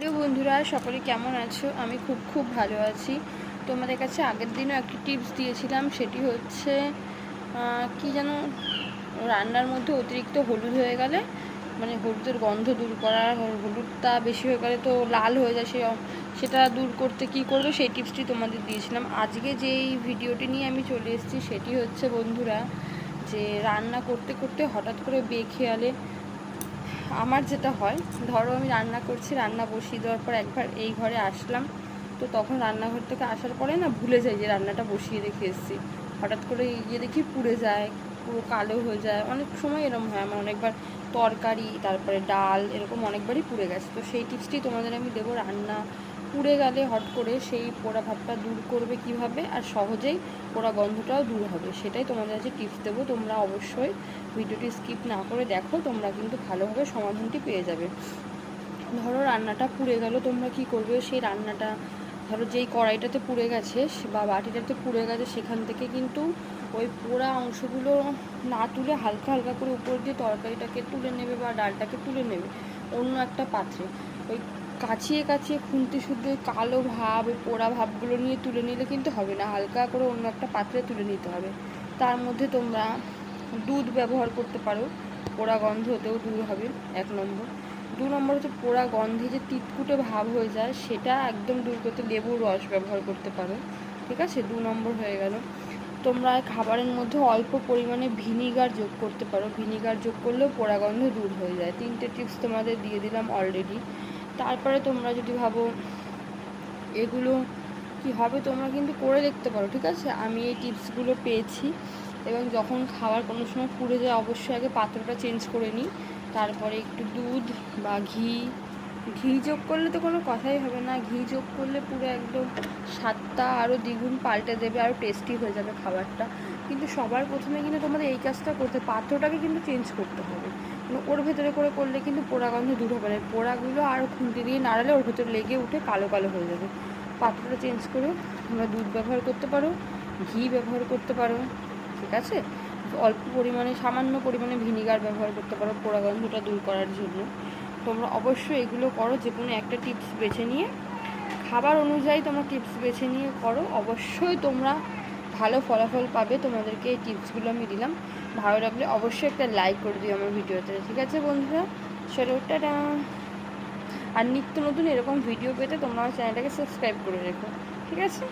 Hello বন্ধুরা, সকলে কেমন আছো? আমি খুব ভালো আছি। তোমাদের কাছে আগের দিনও একটি টিপস দিয়েছিলাম, সেটি হচ্ছে কি যেন, রান্নার মধ্যে অতিরিক্ত হলুদ হয়ে গেলে, মানে হলুদের গন্ধ দূর করা, হলুদটা বেশি হয়ে গেলে তো লাল হয়ে যায়, সেটা দূর করতে কি করবে সেই টিপসটি তোমাদের দিয়েছিলাম। আজকে যেই ভিডিওটি নিয়ে আমি চলে এসেছি সেটি হচ্ছে বন্ধুরা, যে রান্না করতে করতে হঠাৎ করে বেখেয়ালে আমার যেটা হয়, ধরো আমি রান্না করছি, রান্না বসিয়ে দেওয়ার পর একবার এই ঘরে আসলাম, তো তখন রান্নাঘর থেকে আসার পরে না ভুলে যাই যে রান্নাটা বসিয়ে রেখে এসেছি। হঠাৎ করে গিয়ে দেখি পুড়ে যায়, পুরো কালো হয়ে যায়। অনেক সময় এরকম হয়, আমার অনেকবার তরকারি, তারপরে ডাল, এরকম অনেকবারই পুড়ে গেছে। তো সেই টিপসটি তোমাদের আমি দেবো, রান্না পুড়ে গেলে হট করে সেই পোড়া ভাবটা দূর করবে কিভাবে, আর সহজেই পোড়া গন্ধটাও দূর হবে, সেটাই তোমাদের কাছে টিপস দেবো। তোমরা অবশ্যই ভিডিওটি স্কিপ না করে দেখো, তোমরা কিন্তু ভালোভাবে সমাধানটি পেয়ে যাবে। ধরো রান্নাটা পুড়ে গেল, তোমরা কি করবে, সেই রান্নাটা ধরো যেই কড়াইটাতে পুড়ে গেছে বা বাটিটাতে পুড়ে গেছে, সেখান থেকে কিন্তু ওই পোড়া অংশগুলো না তুলে হালকা হালকা করে উপর দিয়ে তরকারিটাকে তুলে নেবে বা ডালটাকে তুলে নেবে অন্য একটা পাত্রে। ওই কাচিয়ে কাচিয়ে খুন্তি শুদ্ধ ওই কালো ভাব, ওই পোড়া ভাবগুলো নিয়ে তুলে নিলে কিন্তু হবে না, হালকা করে অন্য একটা পাত্রে তুলে নিতে হবে। তার মধ্যে তোমরা দুধ ব্যবহার করতে পারো, পোড়া গন্ধ হতেও দূর হবে, 1 নম্বর। 2 নম্বর হচ্ছে পোড়া গন্ধে যে তিতকুটে ভাব হয়ে যায়, সেটা একদম দূর করতে লেবুর রস ব্যবহার করতে পারো। ঠিক আছে, 2 নম্বর হয়ে গেল। তোমরা খাবারের মধ্যে অল্প পরিমাণে ভিনিগার যোগ করতে পারো, ভিনিগার যোগ করলেও পোড়া গন্ধ দূর হয়ে যায়। 3টে টিপস তোমাদের দিয়ে দিলাম অলরেডি। তারপরে তোমরা যদি ভাবো এগুলো কি হবে, তোমরা কিন্তু করে দেখতে পারো। ঠিক আছে, আমি এই টিপসগুলো পেয়েছি, এবং যখন খাবার কোনো সময় পুড়ে যায় অবশ্যই আগে পাত্রটা চেঞ্জ করে নিই, তারপরে একটু দুধ বা ঘি যোগ করলে তো কোনো কথাই হবে না। ঘি যোগ করলে পুরো একদম স্বাদটা আরও দ্বিগুণ পাল্টে দেবে, আরও টেস্টি হয়ে যাবে খাবারটা। কিন্তু সবার প্রথমে কিন্তু তোমাদের এই কাজটা করতে, পাত্রটাকে কিন্তু চেঞ্জ করতে হবে। ওর ভেতরে করে করলে কিন্তু পোড়া গন্ধ দূর হবে না, পোড়াগুলো আরও খুন্তি দিয়ে নাড়ালে ওর ভেতরে লেগে উঠে কালো কালো হয়ে যাবে। পাত্রটা চেঞ্জ করে তোমরা দুধ ব্যবহার করতে পারো, ঘি ব্যবহার করতে পারো। ঠিক আছে, অল্প পরিমাণে, সামান্য পরিমাণে ভিনিগার ব্যবহার করতে পারো পোড়া গন্ধটা দূর করার জন্য। তোমরা অবশ্যই এগুলো করো, যে কোনো একটা টিপস বেছে নিয়ে, খাবার অনুযায়ী তোমরা টিপস বেছে নিয়ে করো, অবশ্যই তোমরা ভালো ফলাফল পাবে। তোমাদেরকে এই টিপসগুলো আমি দিলাম, ভালো লাগলে অবশ্যই একটা লাইক করে দিও আমার ভিডিওতে। ঠিক আছে বন্ধুরা, চলো টাটা। আর নিত্য নতুন এরকম ভিডিও পেতে তোমরা আমার চ্যানেলটাকে সাবস্ক্রাইব করে রেখো। ঠিক আছে।